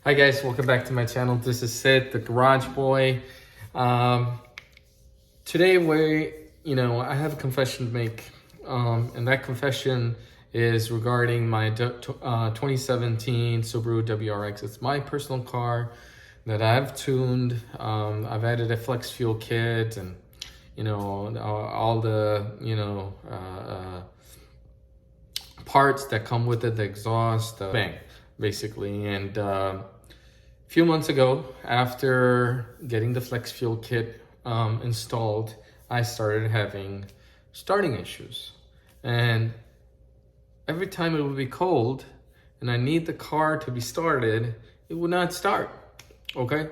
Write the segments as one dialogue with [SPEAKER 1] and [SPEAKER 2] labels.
[SPEAKER 1] Hi guys, welcome back to my channel. This is Sid, the Garage Boy. Today I have a confession to make, and that confession is regarding my 2017 Subaru WRX. It's my personal car that I've tuned. I've added a flex fuel kit and all the parts that come with it, the exhaust, the bang, basically. And a few months ago, after getting the flex fuel kit installed, I started having starting issues. And every time it would be cold and I need the car to be started, it would not start. Okay,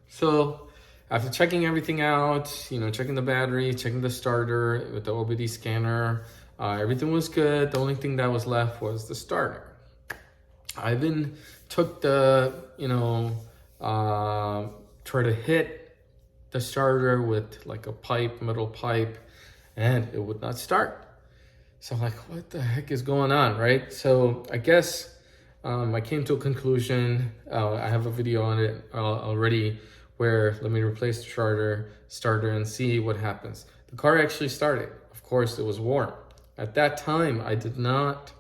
[SPEAKER 1] so after checking everything out, checking the battery, checking the starter with the OBD scanner, everything was good. The only thing that was left was the starter. I then took the, try to hit the starter with like a metal pipe, and it would not start. So I'm like, what the heck is going on, right? So I guess I came to a conclusion. I have a video on it already where let me replace the starter and see what happens. The car actually started. Of course, it was warm. At that time, I did not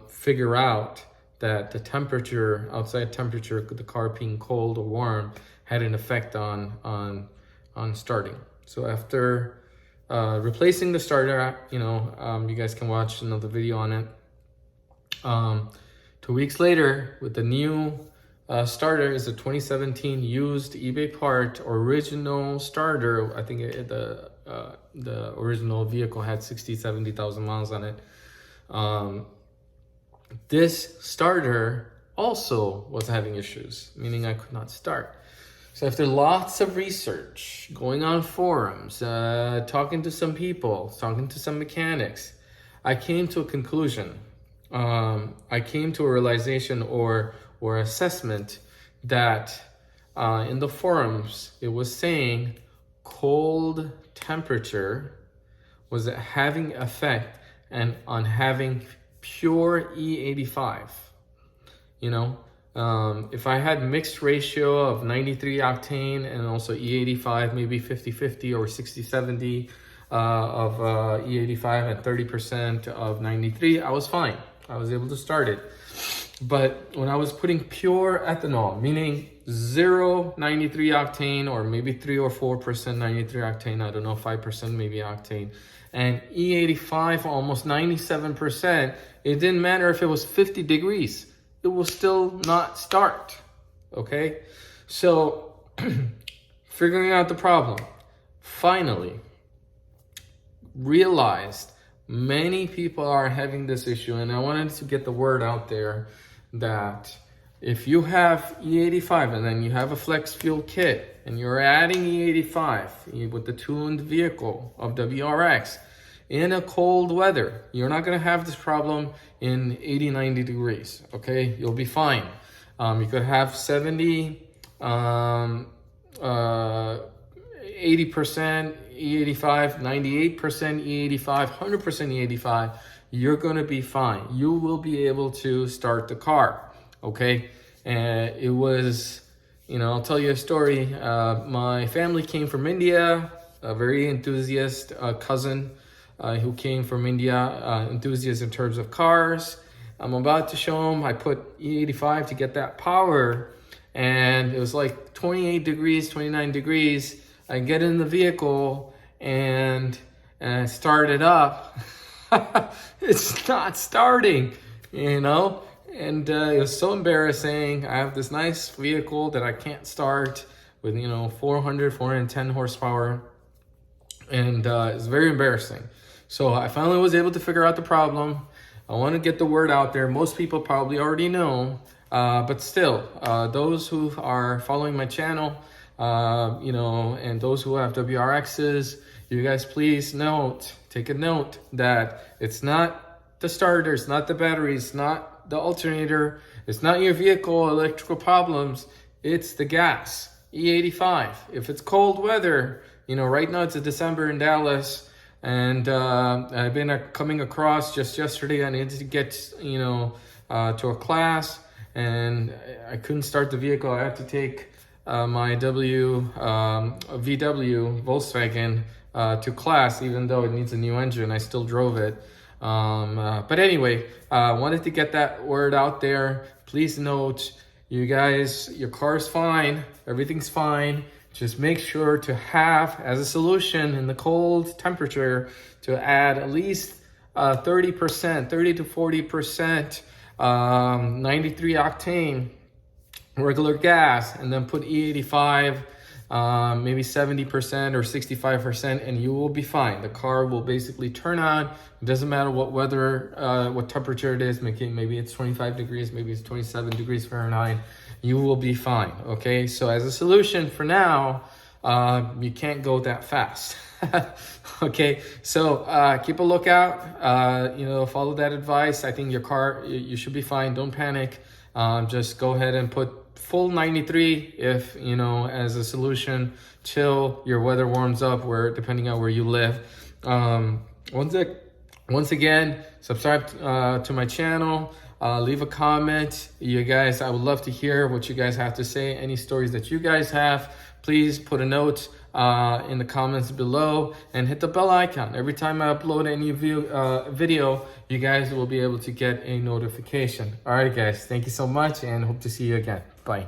[SPEAKER 1] figure out that the temperature, outside temperature, the car being cold or warm, had an effect on starting. So after replacing the starter, you guys can watch another video on it. 2 weeks later, with the new starter, is a 2017 used eBay part, original starter. I think the original vehicle had 70,000 miles on it. This starter also was having issues, meaning I could not start. So after lots of research, going on forums, talking to some people, talking to some mechanics, I came to a conclusion. I came to a realization or assessment that in the forums, it was saying cold temperature was having effect and on having pure E85. If I had mixed ratio of 93 octane and also E85, maybe 50-50 or 60-70 of E85 and 30% of 93, I was fine. I was able to start it. But when I was putting pure ethanol, meaning 0 93 octane or maybe 3 or 4% 93 octane, I don't know, 5% maybe octane, and E85 almost 97%, it didn't matter if it was 50 degrees, it will still not start. Okay, so figuring out the problem, finally realized many people are having this issue, and I wanted to get the word out there that if you have E85 and then you have a flex fuel kit and you're adding E85 with the tuned vehicle of WRX in a cold weather, you're not going to have this problem in 80-90 degrees. Okay, you'll be fine. You could have 70 80% E85, 98% E85, 100% E85, you're going to be fine. You will be able to start the car. Okay, and it was, I'll tell you a story. My family came from India, a very enthusiast cousin who came from India, enthusiast in terms of cars. I'm about to show him, I put E85 to get that power, and it was like 28 degrees, 29 degrees. I get in the vehicle and start it up. It's not starting, and it was so embarrassing. I have this nice vehicle that I can't start with 410 horsepower, and it's very embarrassing. So I finally was able to figure out the problem. I want to get the word out there. Most people probably already know, but still, those who are following my channel, and those who have WRXs, you guys please take a note that it's not the starter, it's not the battery, it's not the alternator, it's not your vehicle electrical problems, it's the gas, E85. If it's cold weather, right now it's a December in Dallas, and I've been coming across just yesterday, I needed to get, to a class, and I couldn't start the vehicle. I had to take my VW Volkswagen to class, even though it needs a new engine. I still drove it. But anyway, wanted to get that word out there. Please note, you guys, your car's fine, everything's fine. Just make sure to have, as a solution in the cold temperature, to add at least 30%, 30 to 40%, 93 octane regular gas, and then put E85, maybe 70% or 65%, and you will be fine. The car will basically turn on. It doesn't matter what weather, what temperature it is. Maybe it's 25 degrees, maybe it's 27 degrees Fahrenheit. You will be fine, okay? So as a solution for now, you can't go that fast. Okay, so keep a lookout, follow that advice. I think your car, you should be fine. Don't panic. Just go ahead and put full 93 if, as a solution till your weather warms up, depending on where you live. Once again, subscribe to my channel. Leave a comment. You guys, I would love to hear what you guys have to say. Any stories that you guys have, please put a note in the comments below, and hit the bell icon. Every time I upload any video, you guys will be able to get a notification. All right, guys, thank you so much, and hope to see you again. Bye.